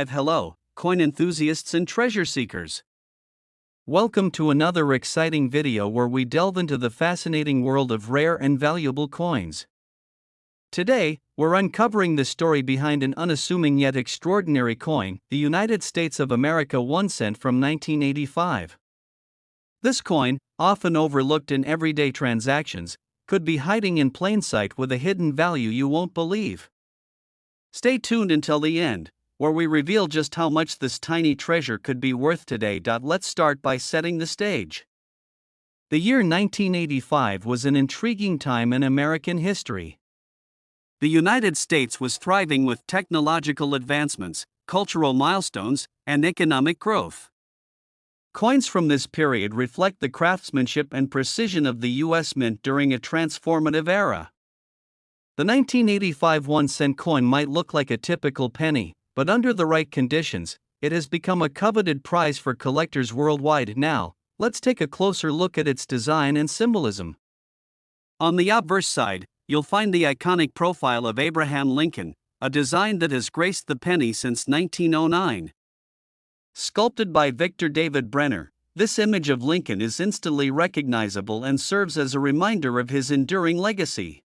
Hello, coin enthusiasts and treasure seekers. Welcome to another exciting video where we delve into the fascinating world of rare and valuable coins. Today, we're uncovering the story behind an unassuming yet extraordinary coin, the United States of America 1 cent from 1985. This coin, often overlooked in everyday transactions, could be hiding in plain sight with a hidden value you won't believe. Stay tuned until the end, where we reveal just how much this tiny treasure could be worth today. Let's start by setting the stage. The year 1985 was an intriguing time in American history. The United States was thriving with technological advancements, cultural milestones, and economic growth. Coins from this period reflect the craftsmanship and precision of the U.S. Mint during a transformative era. The 1985 1-cent coin might look like a typical penny, but under the right conditions, it has become a coveted prize for collectors worldwide. Now, let's take a closer look at its design and symbolism. On the obverse side, you'll find the iconic profile of Abraham Lincoln, a design that has graced the penny since 1909. Sculpted by Victor David Brenner, this image of Lincoln is instantly recognizable and serves as a reminder of his enduring legacy.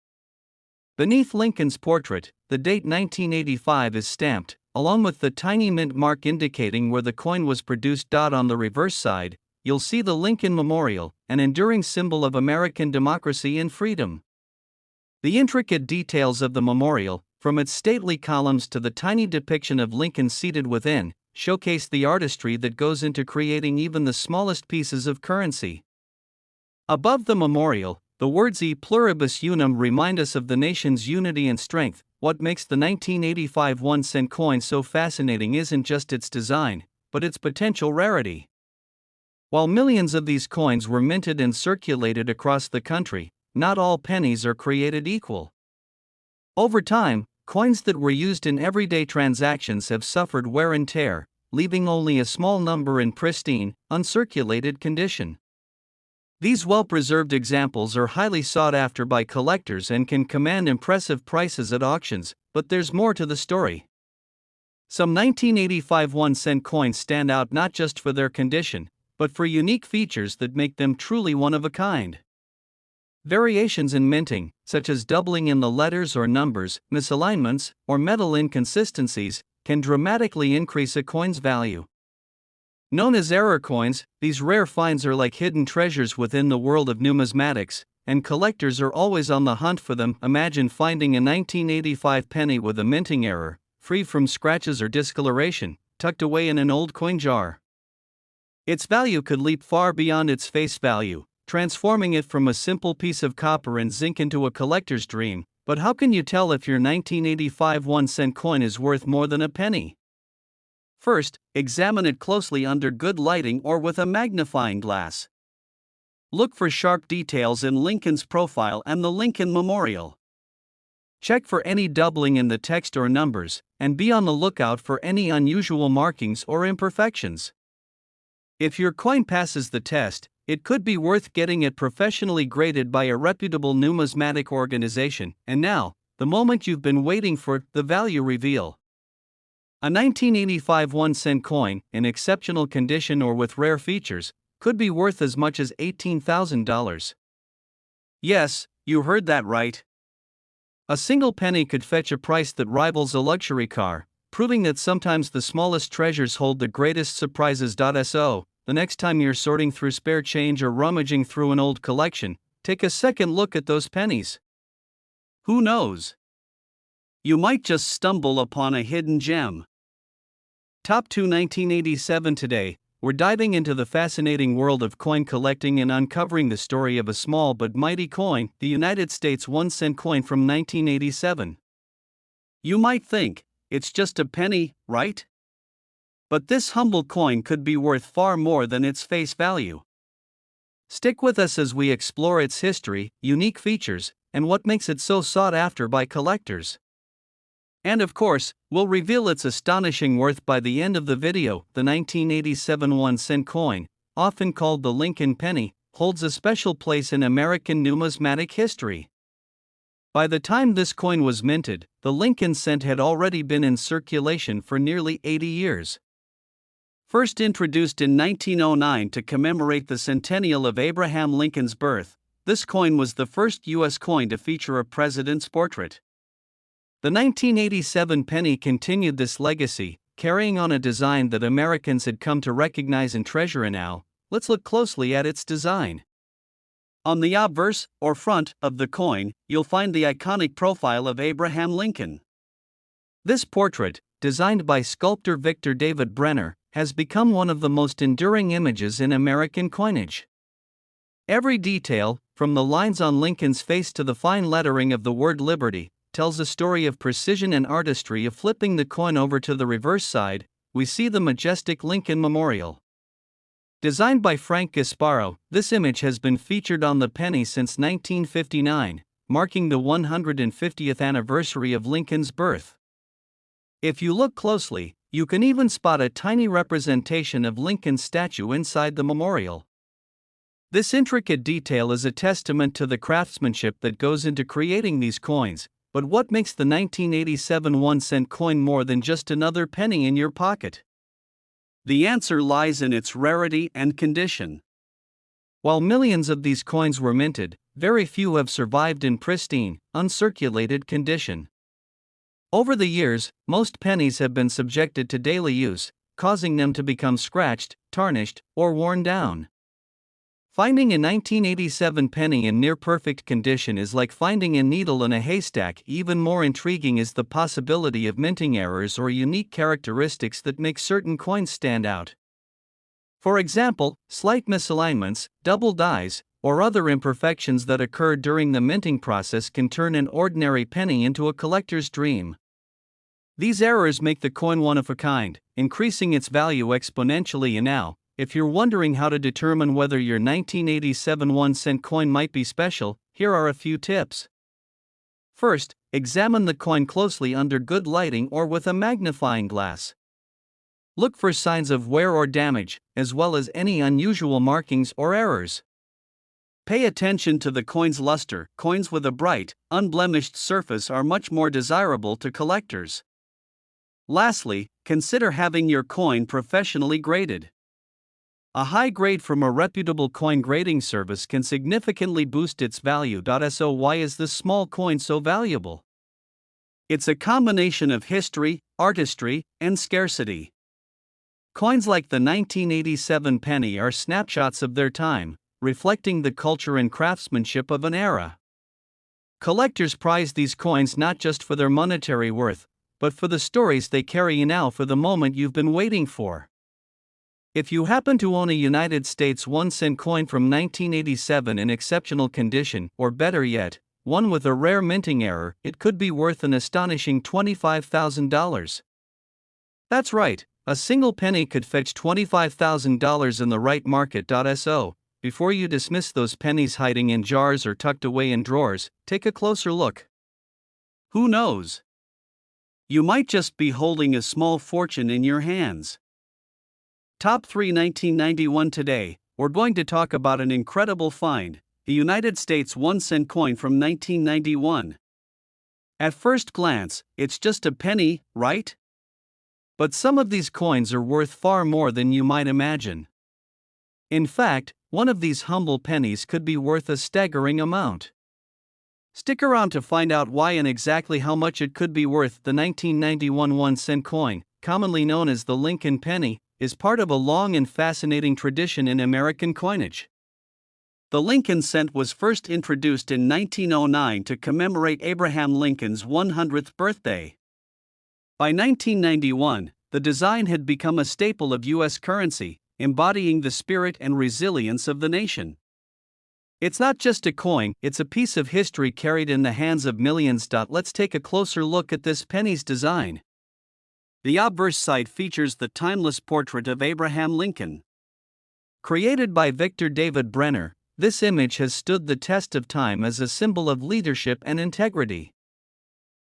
Beneath Lincoln's portrait, the date 1985 is stamped, along with the tiny mint mark indicating where the coin was produced. On the reverse side, you'll see the Lincoln Memorial, an enduring symbol of American democracy and freedom. The intricate details of the memorial, from its stately columns to the tiny depiction of Lincoln seated within, showcase the artistry that goes into creating even the smallest pieces of currency. Above the memorial, the words E pluribus unum remind us of the nation's unity and strength. What makes the 1985 1-cent coin so fascinating isn't just its design, but its potential rarity. While millions of these coins were minted and circulated across the country, not all pennies are created equal. Over time, coins that were used in everyday transactions have suffered wear and tear, leaving only a small number in pristine, uncirculated condition. These well-preserved examples are highly sought after by collectors and can command impressive prices at auctions, but there's more to the story. Some 1985 1-cent coins stand out not just for their condition, but for unique features that make them truly one of a kind. Variations in minting, such as doubling in the letters or numbers, misalignments, or metal inconsistencies, can dramatically increase a coin's value. Known as error coins, these rare finds are like hidden treasures within the world of numismatics, and collectors are always on the hunt for them. Imagine finding a 1985 penny with a minting error, free from scratches or discoloration, tucked away in an old coin jar. Its value could leap far beyond its face value, transforming it from a simple piece of copper and zinc into a collector's dream. But how can you tell if your 1985 1-cent coin is worth more than a penny? First, examine it closely under good lighting or with a magnifying glass. Look for sharp details in Lincoln's profile and the Lincoln Memorial. Check for any doubling in the text or numbers, and be on the lookout for any unusual markings or imperfections. If your coin passes the test, it could be worth getting it professionally graded by a reputable numismatic organization. And now, the moment you've been waiting for, the value reveal. A 1985 1-cent coin, in exceptional condition or with rare features, could be worth as much as $18,000. Yes, you heard that right. A single penny could fetch a price that rivals a luxury car, proving that sometimes the smallest treasures hold the greatest surprises. So, the next time you're sorting through spare change or rummaging through an old collection, take a second look at those pennies. Who knows? You might just stumble upon a hidden gem. Top 2 1987 Today, we're diving into the fascinating world of coin collecting and uncovering the story of a small but mighty coin, the United States 1-cent coin from 1987. You might think, it's just a penny, right? But this humble coin could be worth far more than its face value. Stick with us as we explore its history, unique features, and what makes it so sought after by collectors. And of course, we'll reveal its astonishing worth by the end of the video. The 1987 1-cent coin, often called the Lincoln penny, holds a special place in American numismatic history. By the time this coin was minted, the Lincoln cent had already been in circulation for nearly 80 years. First introduced in 1909 to commemorate the centennial of Abraham Lincoln's birth, this coin was the first U.S. coin to feature a president's portrait. The 1987 penny continued this legacy, carrying on a design that Americans had come to recognize and treasure. And now, let's look closely at its design. On the obverse, or front, of the coin, you'll find the iconic profile of Abraham Lincoln. This portrait, designed by sculptor Victor David Brenner, has become one of the most enduring images in American coinage. Every detail, from the lines on Lincoln's face to the fine lettering of the word liberty, tells a story of precision and artistry. Of flipping the coin over to the reverse side, we see the majestic Lincoln Memorial. Designed by Frank Gasparo, this image has been featured on the penny since 1959, marking the 150th anniversary of Lincoln's birth. If you look closely, you can even spot a tiny representation of Lincoln's statue inside the memorial. This intricate detail is a testament to the craftsmanship that goes into creating these coins. But what makes the 1987 1-cent coin more than just another penny in your pocket? The answer lies in its rarity and condition. While millions of these coins were minted, very few have survived in pristine, uncirculated condition. Over the years, most pennies have been subjected to daily use, causing them to become scratched, tarnished, or worn down. Finding a 1987 penny in near-perfect condition is like finding a needle in a haystack. Even more intriguing is the possibility of minting errors or unique characteristics that make certain coins stand out. For example, slight misalignments, double dies, or other imperfections that occur during the minting process can turn an ordinary penny into a collector's dream. These errors make the coin one of a kind, increasing its value exponentially. And now, if you're wondering how to determine whether your 1987 1-cent coin might be special, here are a few tips. First, examine the coin closely under good lighting or with a magnifying glass. Look for signs of wear or damage, as well as any unusual markings or errors. Pay attention to the coin's luster. Coins with a bright, unblemished surface are much more desirable to collectors. Lastly, consider having your coin professionally graded. A high grade from a reputable coin grading service can significantly boost its value. So why is this small coin so valuable? It's a combination of history, artistry, and scarcity. Coins like the 1987 penny are snapshots of their time, reflecting the culture and craftsmanship of an era. Collectors prize these coins not just for their monetary worth, but for the stories they carry. Now for the moment you've been waiting for. If you happen to own a United States 1-cent coin from 1987 in exceptional condition, or better yet, one with a rare minting error, it could be worth an astonishing $25,000. That's right, a single penny could fetch $25,000 in the right market. So, before you dismiss those pennies hiding in jars or tucked away in drawers, take a closer look. Who knows? You might just be holding a small fortune in your hands. Top 3 1991 Today, we're going to talk about an incredible find, the United States 1-cent coin from 1991. At first glance, it's just a penny, right? But some of these coins are worth far more than you might imagine. In fact, one of these humble pennies could be worth a staggering amount. Stick around to find out why and exactly how much it could be worth. The 1991 1-cent coin, commonly known as the Lincoln penny, is part of a long and fascinating tradition in American coinage. The Lincoln cent was first introduced in 1909 to commemorate Abraham Lincoln's 100th birthday. By 1991, the design had become a staple of U.S. currency, embodying the spirit and resilience of the nation. It's not just a coin, it's a piece of history carried in the hands of millions. Let's take a closer look at this penny's design. The obverse side features the timeless portrait of Abraham Lincoln. Created by Victor David Brenner, this image has stood the test of time as a symbol of leadership and integrity.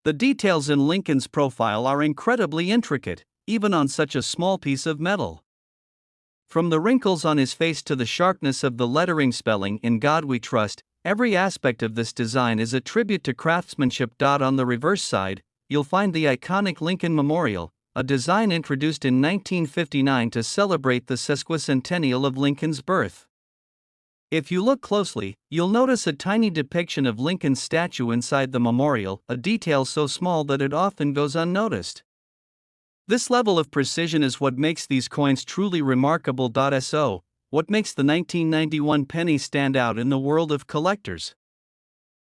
The details in Lincoln's profile are incredibly intricate, even on such a small piece of metal. From the wrinkles on his face to the sharpness of the lettering spelling "In God We Trust," Every aspect of this design is a tribute to craftsmanship. On the reverse side, you'll find the iconic Lincoln Memorial, a design introduced in 1959 to celebrate the sesquicentennial of Lincoln's birth. If you look closely, you'll notice a tiny depiction of Lincoln's statue inside the memorial, a detail so small that it often goes unnoticed. This level of precision is what makes these coins truly remarkable. So, what makes the 1991 penny stand out in the world of collectors?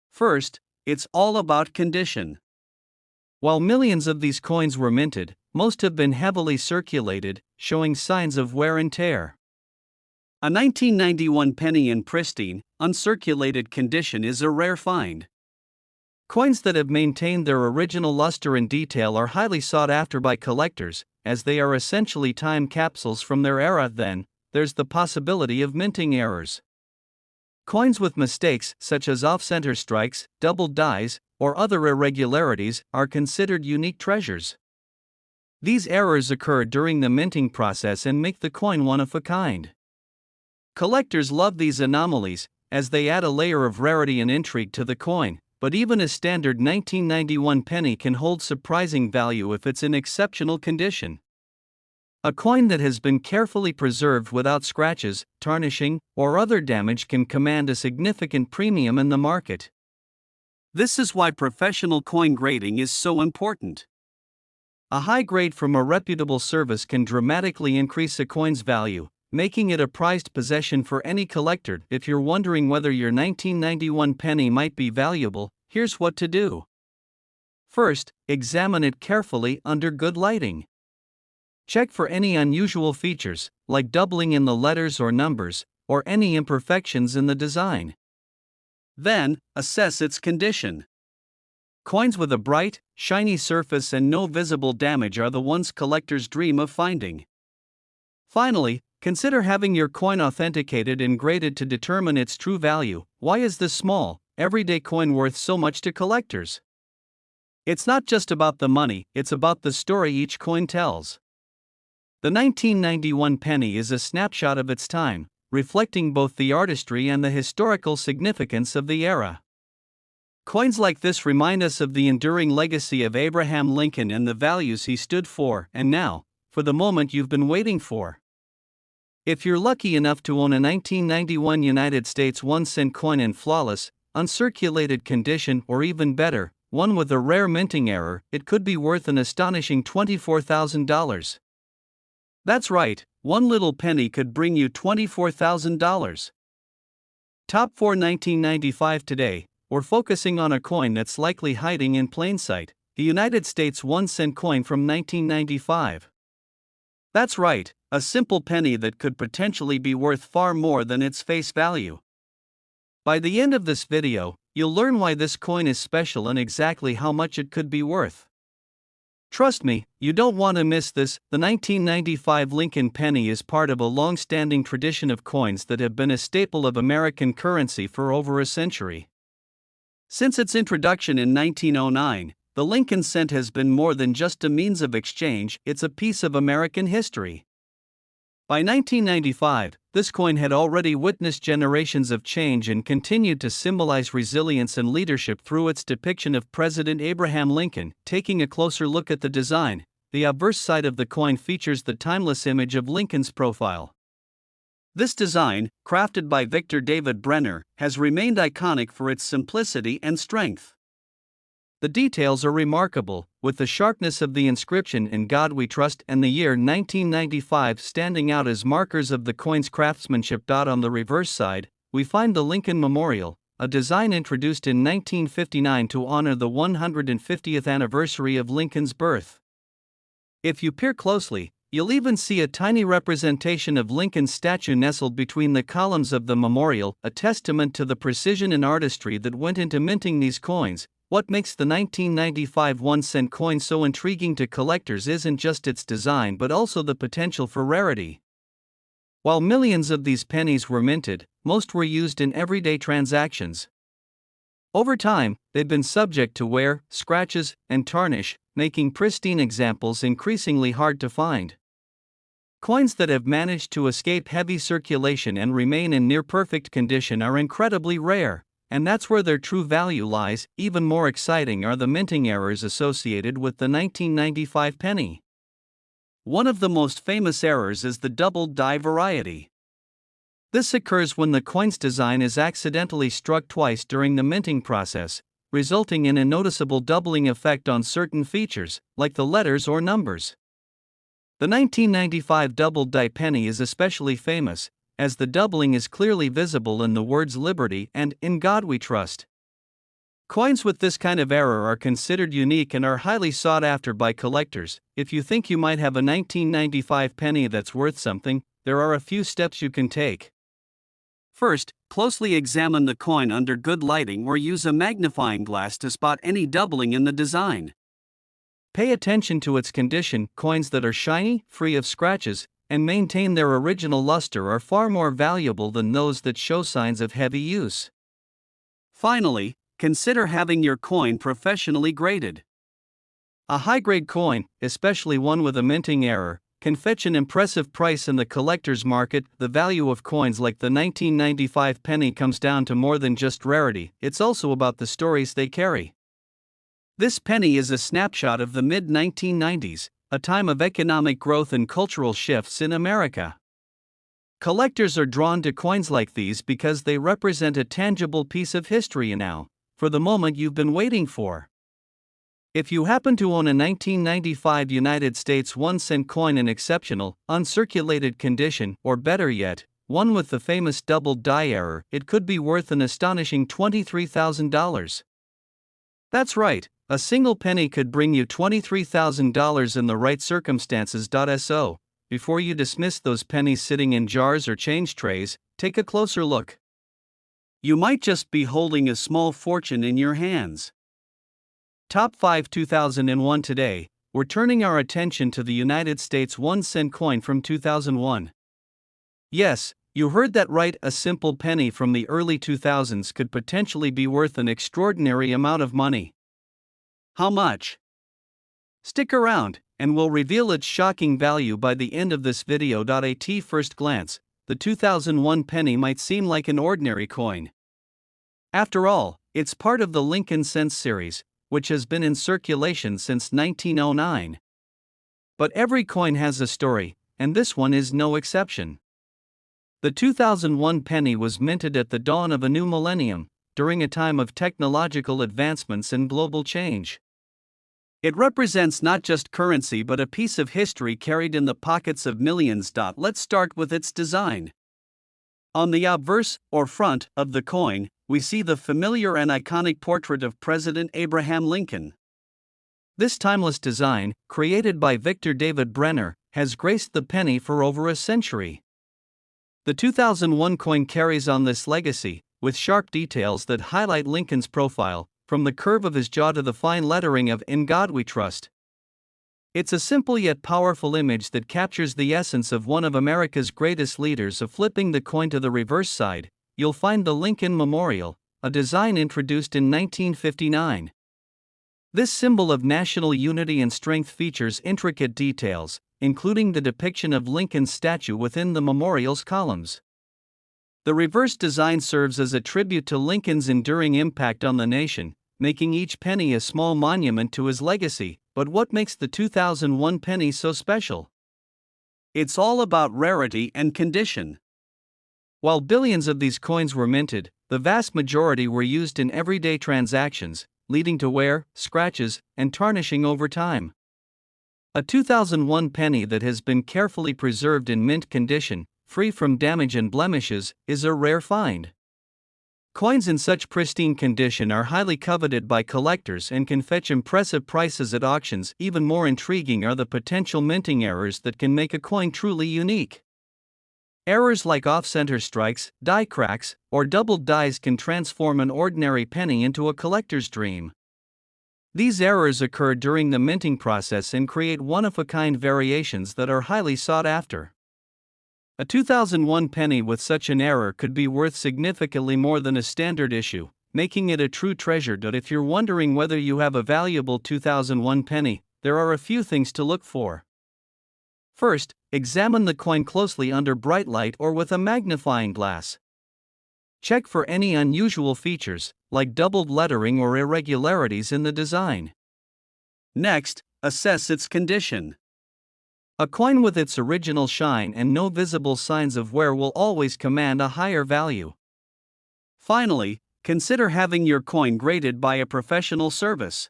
First, it's all about condition. While millions of these coins were minted, most have been heavily circulated, showing signs of wear and tear. A 1991 penny in pristine, uncirculated condition is a rare find. Coins that have maintained their original luster and detail are highly sought after by collectors, as they are essentially time capsules from their era. Then, there's the possibility of minting errors. Coins with mistakes, such as off-center strikes, doubled dies, or other irregularities, are considered unique treasures. These errors occur during the minting process and make the coin one of a kind. Collectors love these anomalies, as they add a layer of rarity and intrigue to the coin, but even a standard 1991 penny can hold surprising value if it's in exceptional condition. A coin that has been carefully preserved without scratches, tarnishing, or other damage can command a significant premium in the market. This is why professional coin grading is so important. A high grade from a reputable service can dramatically increase a coin's value, making it a prized possession for any collector. If you're wondering whether your 1991 penny might be valuable, here's what to do. First, examine it carefully under good lighting. Check for any unusual features, like doubling in the letters or numbers, or any imperfections in the design. Then, assess its condition. Coins with a bright, shiny surface and no visible damage are the ones collectors dream of finding. Finally, consider having your coin authenticated and graded to determine its true value. Why is this small, everyday coin worth so much to collectors? It's not just about the money, it's about the story each coin tells. The 1991 penny is a snapshot of its time, reflecting both the artistry and the historical significance of the era. Coins like this remind us of the enduring legacy of Abraham Lincoln and the values he stood for. And now, for the moment you've been waiting for. If you're lucky enough to own a 1991 United States 1-cent coin in flawless, uncirculated condition, or even better, one with a rare minting error, it could be worth an astonishing $24,000. That's right, one little penny could bring you $24,000. Top 4 1995 today, we're focusing on a coin that's likely hiding in plain sight, the United States 1-cent coin from 1995. That's right, a simple penny that could potentially be worth far more than its face value. By the end of this video, you'll learn why this coin is special and exactly how much it could be worth. Trust me, you don't want to miss this. The 1995 Lincoln penny is part of a long-standing tradition of coins that have been a staple of American currency for over a century. Since its introduction in 1909, the Lincoln cent has been more than just a means of exchange, it's a piece of American history. By 1995, this coin had already witnessed generations of change and continued to symbolize resilience and leadership through its depiction of President Abraham Lincoln. Taking a closer look at the design, the obverse side of the coin features the timeless image of Lincoln's profile. This design, crafted by Victor David Brenner, has remained iconic for its simplicity and strength. The details are remarkable, with the sharpness of the inscription "In God We Trust" and the year 1995 standing out as markers of the coin's craftsmanship. On the reverse side, we find the Lincoln Memorial, a design introduced in 1959 to honor the 150th anniversary of Lincoln's birth. If you peer closely, you'll even see a tiny representation of Lincoln's statue nestled between the columns of the memorial, a testament to the precision and artistry that went into minting these coins. What makes the 1995 1-cent coin so intriguing to collectors isn't just its design but also the potential for rarity. While millions of these pennies were minted, most were used in everyday transactions. Over time, they've been subject to wear, scratches, and tarnish, making pristine examples increasingly hard to find. Coins that have managed to escape heavy circulation and remain in near-perfect condition are incredibly rare, and that's where their true value lies. Even more exciting are the minting errors associated with the 1995 penny. One of the most famous errors is the doubled die variety. This occurs when the coin's design is accidentally struck twice during the minting process, resulting in a noticeable doubling effect on certain features, like the letters or numbers. The 1995 doubled die penny is especially famous, as the doubling is clearly visible in the words Liberty and In God We Trust. Coins with this kind of error are considered unique and are highly sought after by collectors. If you think you might have a 1995 penny that's worth something, there are a few steps you can take. First, closely examine the coin under good lighting or use a magnifying glass to spot any doubling in the design. Pay attention to its condition. Coins that are shiny, free of scratches, and maintain their original luster are far more valuable than those that show signs of heavy use. Finally, consider having your coin professionally graded. A high-grade coin, especially one with a minting error, can fetch an impressive price in the collector's market. The value of coins like the 1995 penny comes down to more than just rarity, it's also about the stories they carry. This penny is a snapshot of the mid-1990s, a time of economic growth and cultural shifts in America. Collectors are drawn to coins like these because they represent a tangible piece of history now, for the moment you've been waiting for. If you happen to own a 1995 United States 1-cent coin in exceptional, uncirculated condition, or better yet, one with the famous doubled die error, it could be worth an astonishing $23,000. That's right, a single penny could bring you $23,000 in the right circumstances. So, before you dismiss those pennies sitting in jars or change trays, take a closer look. You might just be holding a small fortune in your hands. Top 5 2001 today, we're turning our attention to the United States 1-cent coin from 2001. Yes, you heard that right, a simple penny from the early 2000s could potentially be worth an extraordinary amount of money. How much? Stick around, and we'll reveal its shocking value by the end of this video. At first glance, the 2001 penny might seem like an ordinary coin. After all, it's part of the Lincoln Cents series, which has been in circulation since 1909. But every coin has a story, and this one is no exception. The 2001 penny was minted at the dawn of a new millennium, during a time of technological advancements and global change. It represents not just currency but a piece of history carried in the pockets of millions. Let's start with its design. On the obverse, or front, of the coin, we see the familiar and iconic portrait of President Abraham Lincoln. This timeless design, created by Victor David Brenner, has graced the penny for over a century. The 2001 coin carries on this legacy, with sharp details that highlight Lincoln's profile, from the curve of his jaw to the fine lettering of In God We Trust. It's a simple yet powerful image that captures the essence of one of America's greatest leaders. Flipping the coin to the reverse side, you'll find the Lincoln Memorial, a design introduced in 1959. This symbol of national unity and strength features intricate details, including the depiction of Lincoln's statue within the memorial's columns. The reverse design serves as a tribute to Lincoln's enduring impact on the nation, making each penny a small monument to his legacy. But what makes the 2001 penny so special? It's all about rarity and condition. While billions of these coins were minted, the vast majority were used in everyday transactions, leading to wear, scratches, and tarnishing over time. A 2001 penny that has been carefully preserved in mint condition, free from damage and blemishes, is a rare find. Coins in such pristine condition are highly coveted by collectors and can fetch impressive prices at auctions. Even more intriguing are the potential minting errors that can make a coin truly unique. Errors like off-center strikes, die cracks, or doubled dies can transform an ordinary penny into a collector's dream. These errors occur during the minting process and create one-of-a-kind variations that are highly sought after. A 2001 penny with such an error could be worth significantly more than a standard issue, making it a true treasure. If you're wondering whether you have a valuable 2001 penny, there are a few things to look for. First, examine the coin closely under bright light or with a magnifying glass. Check for any unusual features, like doubled lettering or irregularities in the design. Next, assess its condition. A coin with its original shine and no visible signs of wear will always command a higher value. Finally, consider having your coin graded by a professional service.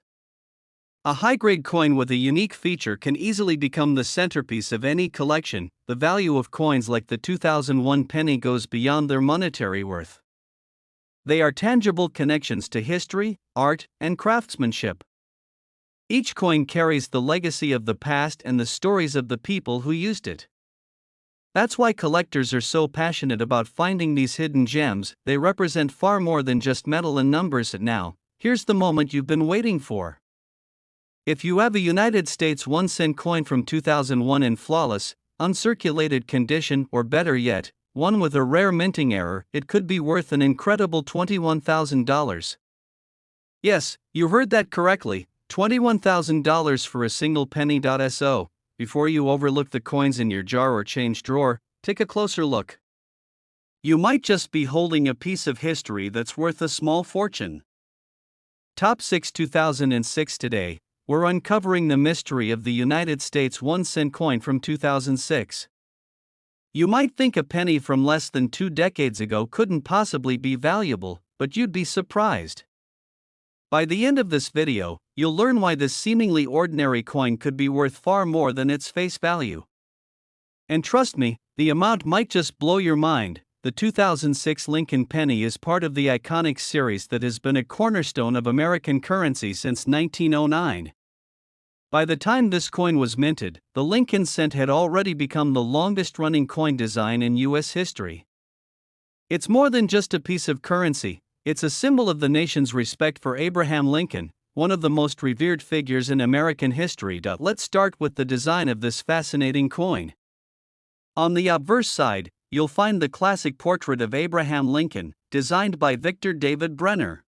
A high-grade coin with a unique feature can easily become the centerpiece of any collection. The value of coins like the 2001 penny goes beyond their monetary worth. They are tangible connections to history, art, and craftsmanship. Each coin carries the legacy of the past and the stories of the people who used it. That's why collectors are so passionate about finding these hidden gems. They represent far more than just metal and numbers. Now, here's the moment you've been waiting for. If you have a United States 1-cent coin from 2001 in flawless, uncirculated condition, or better yet, one with a rare minting error, it could be worth an incredible $21,000. Yes, you heard that correctly, $21,000 for a single penny. So, before you overlook the coins in your jar or change drawer, take a closer look. You might just be holding a piece of history that's worth a small fortune. Top 6 2006 today. We're uncovering the mystery of the United States 1-cent coin from 2006. You might think a penny from less than 2 decades ago couldn't possibly be valuable, but you'd be surprised. By the end of this video, you'll learn why this seemingly ordinary coin could be worth far more than its face value. And trust me, the amount might just blow your mind. The 2006 Lincoln penny is part of the iconic series that has been a cornerstone of American currency since 1909. By the time this coin was minted, the Lincoln cent had already become the longest-running coin design in U.S. history. It's more than just a piece of currency, it's a symbol of the nation's respect for Abraham Lincoln, one of the most revered figures in American history. Let's start with the design of this fascinating coin. On the obverse side, you'll find the classic portrait of Abraham Lincoln, designed by Victor David Brenner.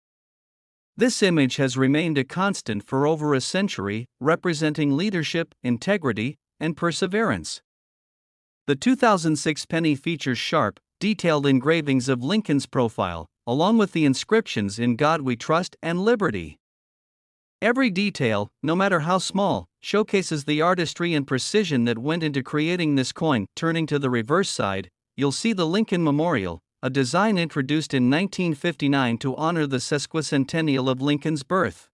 This image has remained a constant for over a century, representing leadership, integrity, and perseverance. The 2006 penny features sharp, detailed engravings of Lincoln's profile, along with the inscriptions "In God We Trust" and "Liberty." Every detail, no matter how small, showcases the artistry and precision that went into creating this coin. Turning to the reverse side, you'll see the Lincoln Memorial, a design introduced in 1959 to honor the sesquicentennial of Lincoln's birth.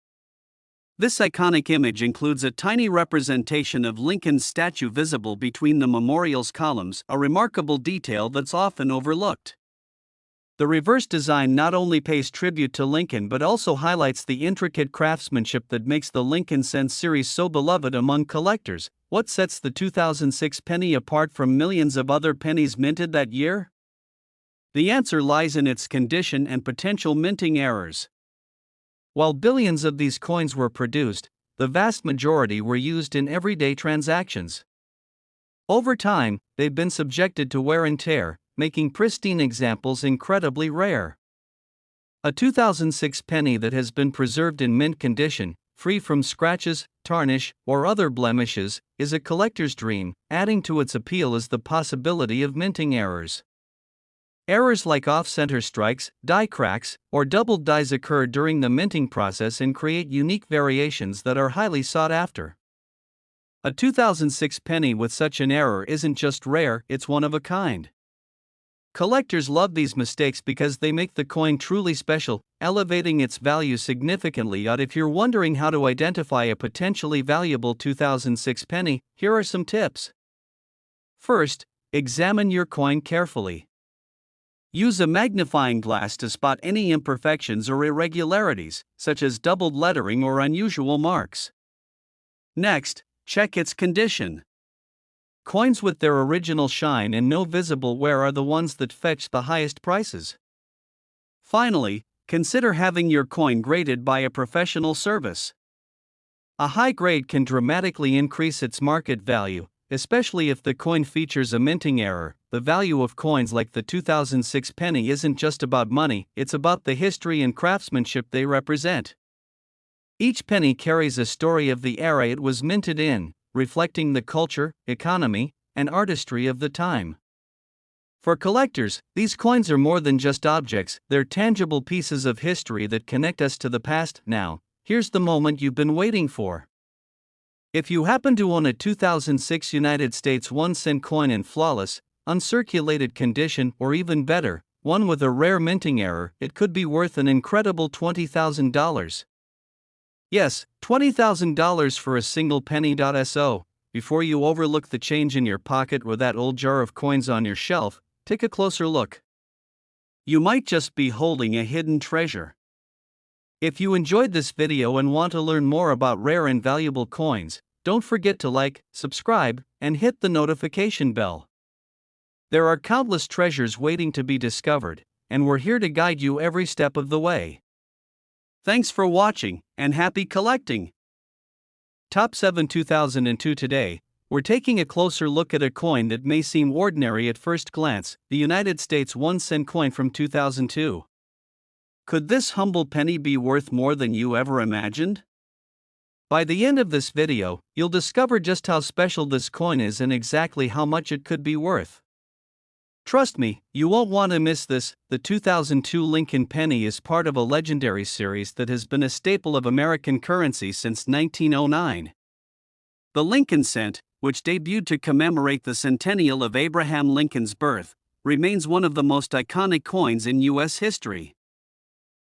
This iconic image includes a tiny representation of Lincoln's statue visible between the memorial's columns, a remarkable detail that's often overlooked. The reverse design not only pays tribute to Lincoln but also highlights the intricate craftsmanship that makes the Lincoln cent series so beloved among collectors. What sets the 2006 penny apart from millions of other pennies minted that year? The answer lies in its condition and potential minting errors. While billions of these coins were produced, the vast majority were used in everyday transactions. Over time, they've been subjected to wear and tear, making pristine examples incredibly rare. A 2006 penny that has been preserved in mint condition, free from scratches, tarnish, or other blemishes, is a collector's dream. Adding to its appeal is the possibility of minting errors. Errors like off-center strikes, die cracks, or doubled dies occur during the minting process and create unique variations that are highly sought after. A 2006 penny with such an error isn't just rare, it's one of a kind. Collectors love these mistakes because they make the coin truly special, elevating its value significantly. If you're wondering how to identify a potentially valuable 2006 penny, here are some tips. First, examine your coin carefully. Use a magnifying glass to spot any imperfections or irregularities, such as doubled lettering or unusual marks. Next, check its condition. Coins with their original shine and no visible wear are the ones that fetch the highest prices. Finally, consider having your coin graded by a professional service. A high grade can dramatically increase its market value, especially if the coin features a minting error. The value of coins like the 2006 penny isn't just about money, it's about the history and craftsmanship they represent. Each penny carries a story of the era it was minted in, reflecting the culture, economy, and artistry of the time. For collectors, these coins are more than just objects, they're tangible pieces of history that connect us to the past. Now, here's the moment you've been waiting for. If you happen to own a 2006 United States 1-cent coin in flawless, uncirculated condition, or even better, one with a rare minting error, it could be worth an incredible $20,000. Yes, $20,000 for a single penny. So, before you overlook the change in your pocket or that old jar of coins on your shelf, take a closer look. You might just be holding a hidden treasure. If you enjoyed this video and want to learn more about rare and valuable coins, don't forget to like, subscribe, and hit the notification bell. There are countless treasures waiting to be discovered, and we're here to guide you every step of the way. Thanks for watching, and happy collecting! Top 7 2002 Today, we're taking a closer look at a coin that may seem ordinary at first glance, the United States 1-cent coin from 2002. Could this humble penny be worth more than you ever imagined? By the end of this video, you'll discover just how special this coin is and exactly how much it could be worth. Trust me, you won't want to miss this. The 2002 Lincoln penny is part of a legendary series that has been a staple of American currency since 1909. The Lincoln cent, which debuted to commemorate the centennial of Abraham Lincoln's birth, remains one of the most iconic coins in U.S. history.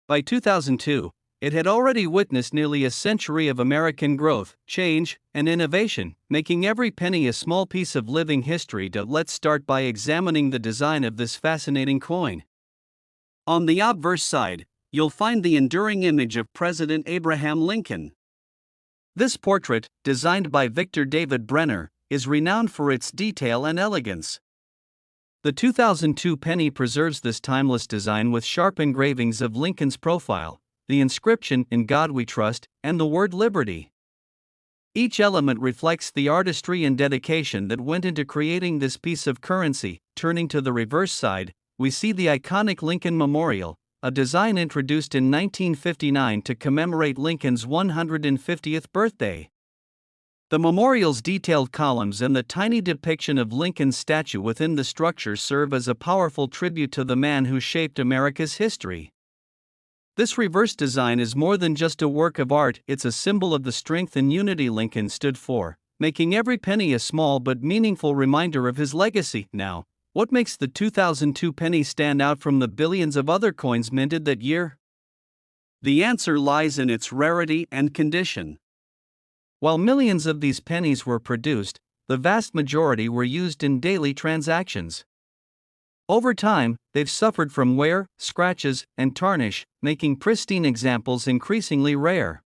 By 2002, it had already witnessed nearly a century of American growth, change, and innovation, making every penny a small piece of living history. Let's start by examining the design of this fascinating coin. On the obverse side, you'll find the enduring image of President Abraham Lincoln. This portrait, designed by Victor David Brenner, is renowned for its detail and elegance. The 2002 penny preserves this timeless design with sharp engravings of Lincoln's profile, the inscription "In God We Trust," and the word "Liberty." Each element reflects the artistry and dedication that went into creating this piece of currency. Turning to the reverse side, we see the iconic Lincoln Memorial, a design introduced in 1959 to commemorate Lincoln's 150th birthday. The memorial's detailed columns and the tiny depiction of Lincoln's statue within the structure serve as a powerful tribute to the man who shaped America's history. This reverse design is more than just a work of art, it's a symbol of the strength and unity Lincoln stood for, making every penny a small but meaningful reminder of his legacy. Now, what makes the 2002 penny stand out from the billions of other coins minted that year? The answer lies in its rarity and condition. While millions of these pennies were produced, the vast majority were used in daily transactions. Over time, they've suffered from wear, scratches, and tarnish, making pristine examples increasingly rare.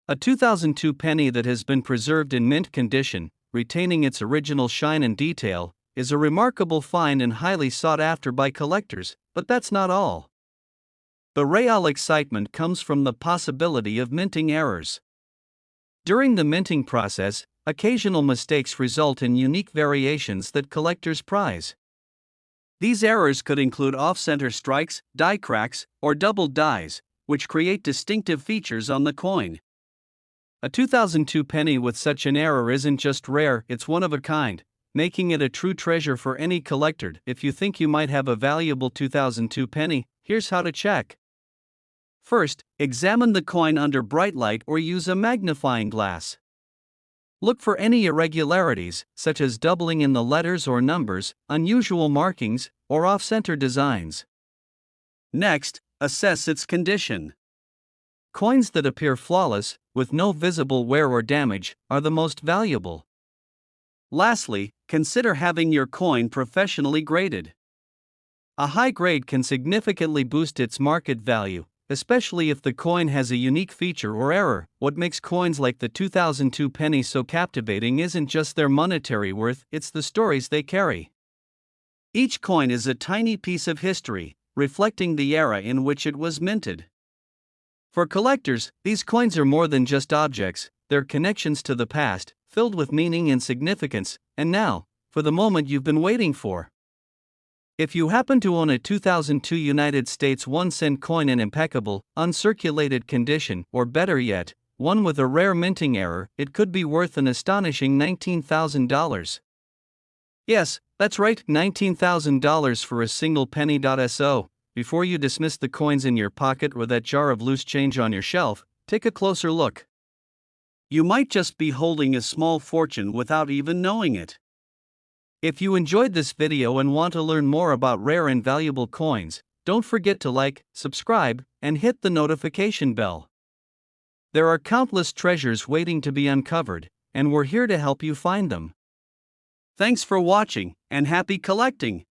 A 2002 penny that has been preserved in mint condition, retaining its original shine and detail, is a remarkable find and highly sought after by collectors, but that's not all. The real excitement comes from the possibility of minting errors. During the minting process, occasional mistakes result in unique variations that collectors prize. These errors could include off-center strikes, die cracks, or doubled dies, which create distinctive features on the coin. A 2002 penny with such an error isn't just rare, it's one of a kind, making it a true treasure for any collector. If you think you might have a valuable 2002 penny, here's how to check. First, examine the coin under bright light or use a magnifying glass. Look for any irregularities, such as doubling in the letters or numbers, unusual markings, or off-center designs. Next, assess its condition. Coins that appear flawless, with no visible wear or damage, are the most valuable. Lastly, consider having your coin professionally graded. A high grade can significantly boost its market value, especially if the coin has a unique feature or error. What makes coins like the 2002 penny so captivating isn't just their monetary worth, it's the stories they carry. Each coin is a tiny piece of history, reflecting the era in which it was minted. For collectors, these coins are more than just objects, they're connections to the past, filled with meaning and significance. And now, for the moment you've been waiting for. If you happen to own a 2002 United States 1-cent coin in impeccable, uncirculated condition, or better yet, one with a rare minting error, it could be worth an astonishing $19,000. Yes, that's right, $19,000 for a single penny.so. Before you dismiss the coins in your pocket or that jar of loose change on your shelf, take a closer look. You might just be holding a small fortune without even knowing it. If you enjoyed this video and want to learn more about rare and valuable coins, don't forget to like, subscribe, and hit the notification bell. There are countless treasures waiting to be uncovered, and we're here to help you find them. Thanks for watching, and happy collecting!